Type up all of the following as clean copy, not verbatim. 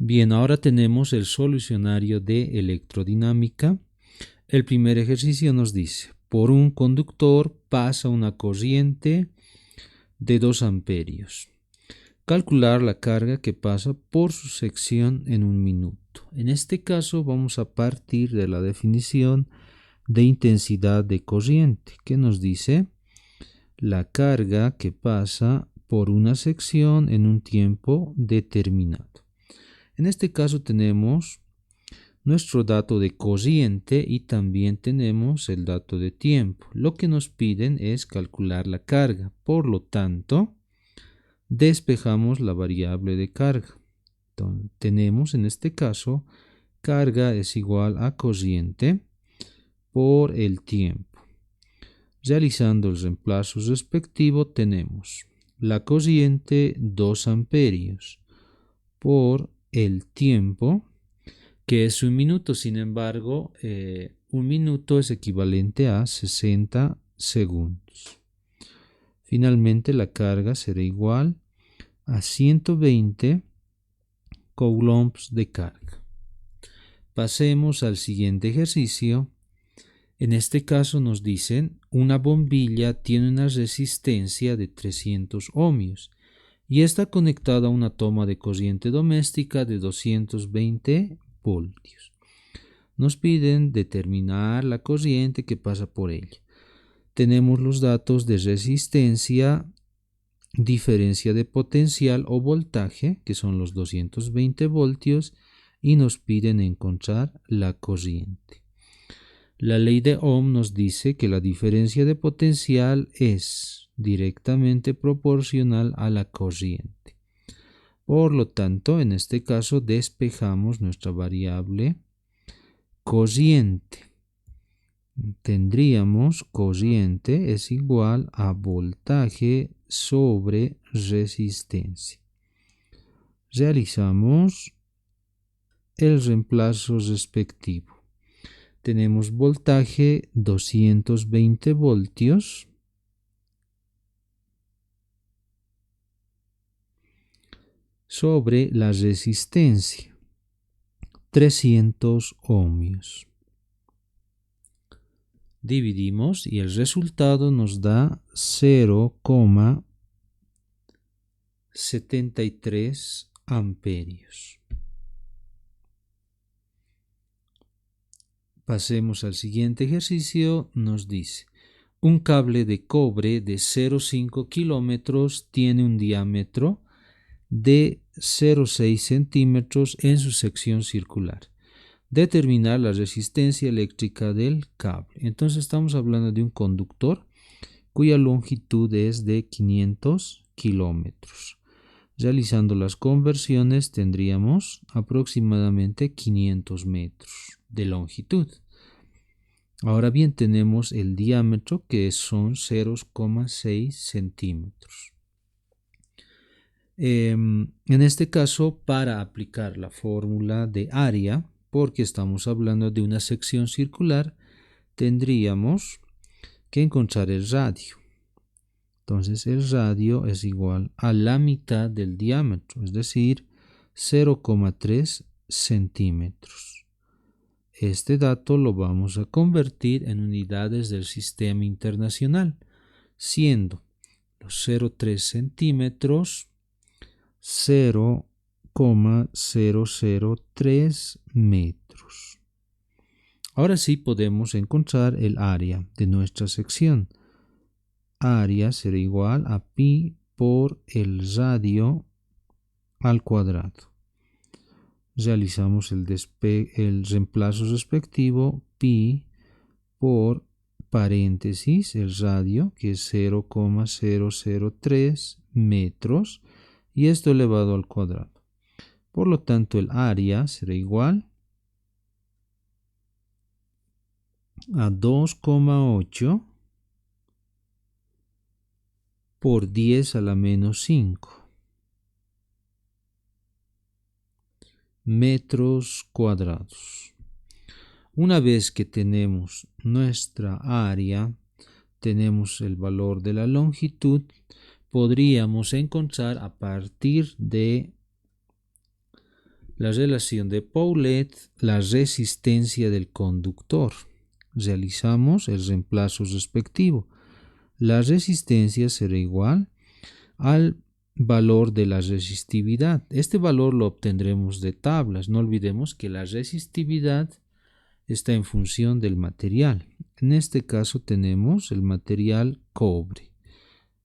Bien, ahora tenemos el solucionario de electrodinámica. El primer ejercicio nos dice, por un conductor pasa una corriente de 2 amperios. Calcular la carga que pasa por su sección en un minuto. En este caso vamos a partir de la definición de intensidad de corriente, que nos dice la carga que pasa por una sección en un tiempo determinado. En este caso tenemos nuestro dato de corriente y también tenemos el dato de tiempo. Lo que nos piden es calcular la carga. Por lo tanto, despejamos la variable de carga. Entonces, tenemos en este caso carga es igual a corriente por el tiempo. Realizando el reemplazo respectivo tenemos la corriente 2 amperios por el tiempo, que es un minuto. Sin embargo, un minuto es equivalente a 60 segundos. Finalmente, la carga será igual a 120 coulombs de carga. Pasemos al siguiente ejercicio. En este caso nos dicen, una bombilla tiene una resistencia de 300 ohmios y está conectada a una toma de corriente doméstica de 220 voltios. Nos piden determinar la corriente que pasa por ella. Tenemos los datos de resistencia, diferencia de potencial o voltaje, que son los 220 voltios, y nos piden encontrar la corriente. La ley de Ohm nos dice que la diferencia de potencial es directamente proporcional a la corriente. Por lo tanto, en este caso despejamos nuestra variable corriente. Tendríamos corriente es igual a voltaje sobre resistencia. Realizamos el reemplazo respectivo. Tenemos voltaje 220 voltios sobre la resistencia 300 ohmios. Dividimos y el resultado nos da 0,73 amperios. Pasemos al siguiente ejercicio. Nos dice, un cable de cobre de 0,5 kilómetros tiene un diámetro de 0,6 centímetros en su sección circular. Determinar la resistencia eléctrica del cable. Entonces estamos hablando de un conductor cuya longitud es de 500 kilómetros. Realizando las conversiones tendríamos aproximadamente 500 metros de longitud. Ahora bien, tenemos el diámetro que son 0,6 centímetros. En este caso, para aplicar la fórmula de área, porque estamos hablando de una sección circular, tendríamos que encontrar el radio. Entonces el radio es igual a la mitad del diámetro, es decir, 0,3 centímetros. Este dato lo vamos a convertir en unidades del sistema internacional, siendo los 0,3 centímetros 0,003 metros. Ahora sí podemos encontrar el área de nuestra sección. Área será igual a pi por el radio al cuadrado. Realizamos el reemplazo respectivo, pi por paréntesis, el radio, que es 0,003 metros, y esto elevado al cuadrado. Por lo tanto, el área será igual a 2,8 por 10 a la menos 5 metros cuadrados. Una vez que tenemos nuestra área, tenemos el valor de la longitud, podríamos encontrar a partir de La relación de Paulet, la resistencia del conductor. Realizamos el reemplazo respectivo. La resistencia será igual al valor de la resistividad. Este valor lo obtendremos de tablas. No olvidemos que la resistividad está en función del material. En este caso tenemos el material cobre.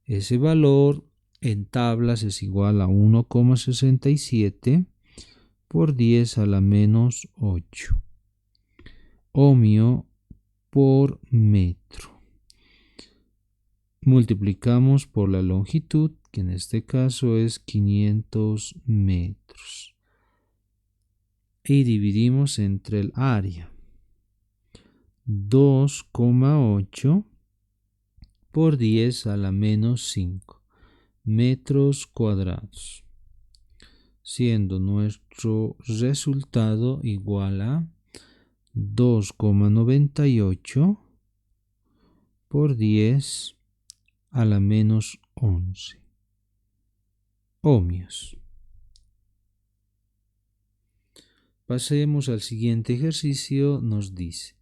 Ese valor en tablas es igual a 1,67 por 10 a la menos 8 ohmio por metro. Multiplicamos por la longitud, que en este caso es 500 metros. Y dividimos entre el área. 2,8 por 10 a la menos 5 metros cuadrados, siendo nuestro resultado igual a 2,98 por 10 a la menos 11 ohmios. Pasemos al siguiente ejercicio. Nos dice: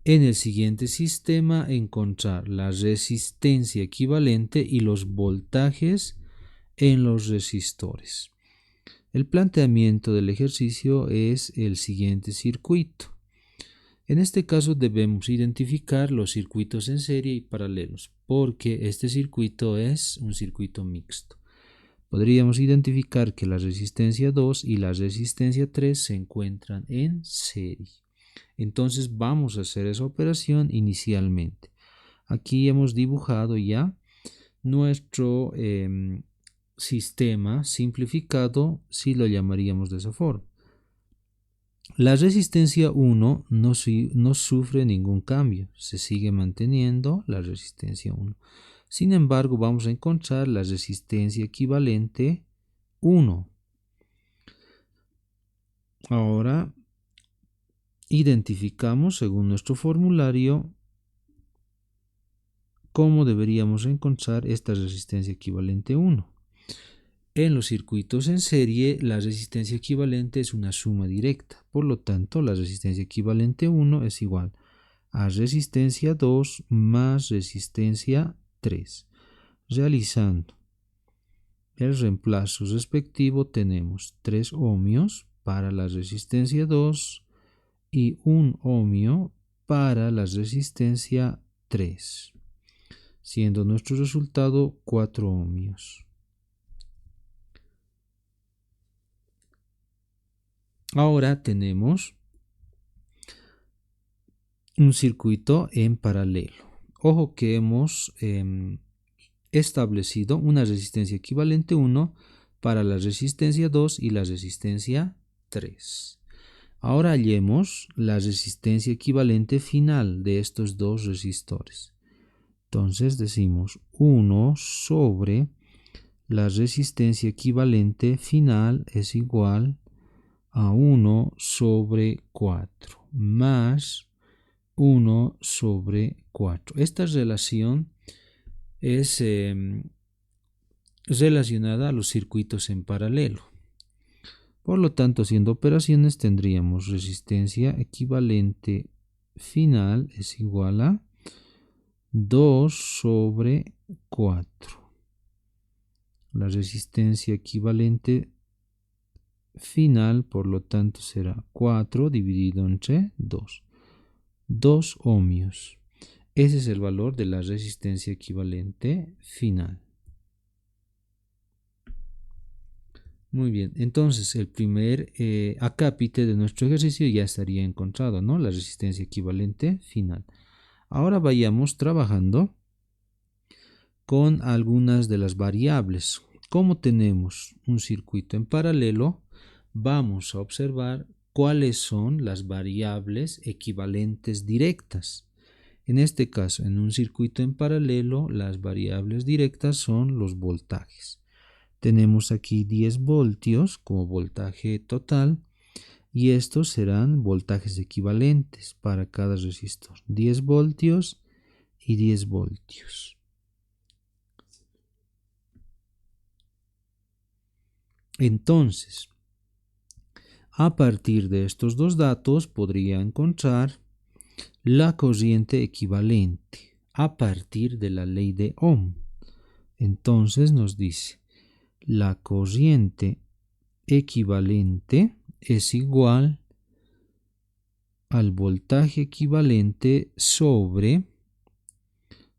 en el siguiente sistema encontrar la resistencia equivalente y los voltajes en los resistores. El planteamiento del ejercicio es el siguiente circuito. En este caso debemos identificar los circuitos en serie y paralelos, porque este circuito es un circuito mixto. Podríamos identificar que la resistencia 2 y la resistencia 3 se encuentran en serie. Entonces vamos a hacer esa operación inicialmente. Aquí hemos dibujado ya nuestro sistema simplificado, si lo llamaríamos de esa forma. La resistencia 1 no sufre ningún cambio, se sigue manteniendo la resistencia 1. Sin embargo, vamos a encontrar la resistencia equivalente 1. Ahora identificamos, según nuestro formulario, cómo deberíamos encontrar esta resistencia equivalente 1. En los circuitos en serie, la resistencia equivalente es una suma directa. Por lo tanto, la resistencia equivalente 1 es igual a resistencia 2 más resistencia 3. Realizando el reemplazo respectivo, tenemos 3 ohmios para la resistencia 2 y 1 ohmio para la resistencia 3, siendo nuestro resultado 4 ohmios. Ahora tenemos un circuito en paralelo. Ojo que hemos establecido una resistencia equivalente 1 para la resistencia 2 y la resistencia 3. Ahora hallemos la resistencia equivalente final de estos dos resistores. Entonces decimos 1 sobre la resistencia equivalente final es igual a 1 sobre 4 más 1 sobre 4. Esta relación es relacionada a los circuitos en paralelo. Por lo tanto, haciendo operaciones tendríamos resistencia equivalente final es igual a 2 sobre 4. La resistencia equivalente final, por lo tanto, será 4 dividido entre 2. 2 ohmios. Ese es el valor de la resistencia equivalente final. Muy bien, entonces el primer acápite de nuestro ejercicio ya estaría encontrado, ¿no? La resistencia equivalente final. Ahora vayamos trabajando con algunas de las variables. Como tenemos un circuito en paralelo, vamos a observar cuáles son las variables equivalentes directas. En este caso, en un circuito en paralelo, las variables directas son los voltajes. Tenemos aquí 10 voltios como voltaje total y estos serán voltajes equivalentes para cada resistor. 10 voltios y 10 voltios. Entonces, A partir de estos dos datos podría encontrar la corriente equivalente a partir de la ley de Ohm. Entonces nos dice, la corriente equivalente es igual al voltaje equivalente sobre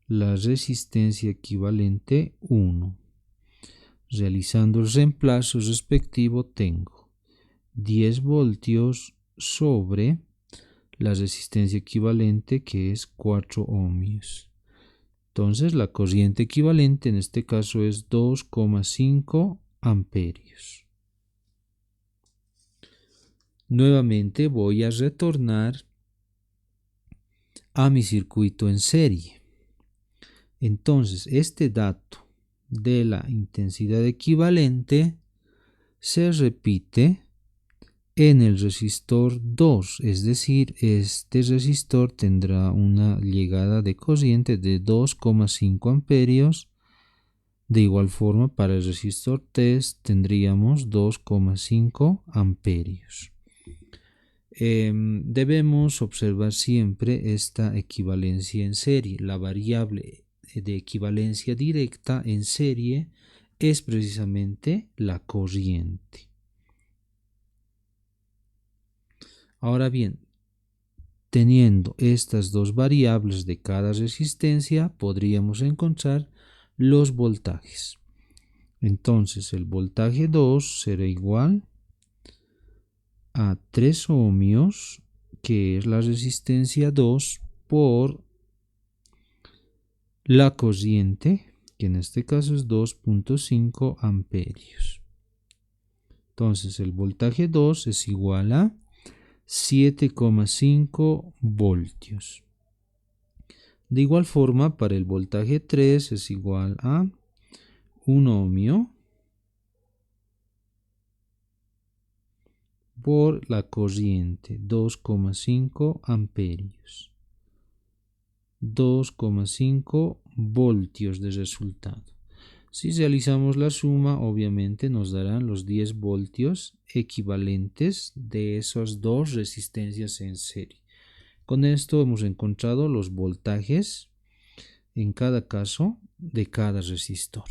la resistencia equivalente 1. Realizando el reemplazo respectivo tengo 10 voltios sobre la resistencia equivalente, que es 4 ohmios. Entonces la corriente equivalente en este caso es 2,5 amperios. Nuevamente voy a retornar a mi circuito en serie. Entonces este dato de la intensidad equivalente se repite en el resistor 2, es decir, este resistor tendrá una llegada de corriente de 2,5 amperios. De igual forma, para el resistor 3 tendríamos 2,5 amperios. Debemos observar siempre esta equivalencia en serie. La variable de equivalencia directa en serie es precisamente la corriente. Ahora bien, teniendo estas dos variables de cada resistencia, podríamos encontrar los voltajes. Entonces el voltaje 2 será igual a 3 ohmios, que es la resistencia 2, por la corriente, que en este caso es 2,5 amperios. Entonces el voltaje 2 es igual a 7,5 voltios. De igual forma, para el voltaje 3 es igual a 1 ohmio por la corriente, 2,5 amperios. 2,5 voltios de resultado. Si realizamos la suma, obviamente nos darán los 10 voltios equivalentes de esas dos resistencias en serie. Con esto hemos encontrado los voltajes en cada caso de cada resistor.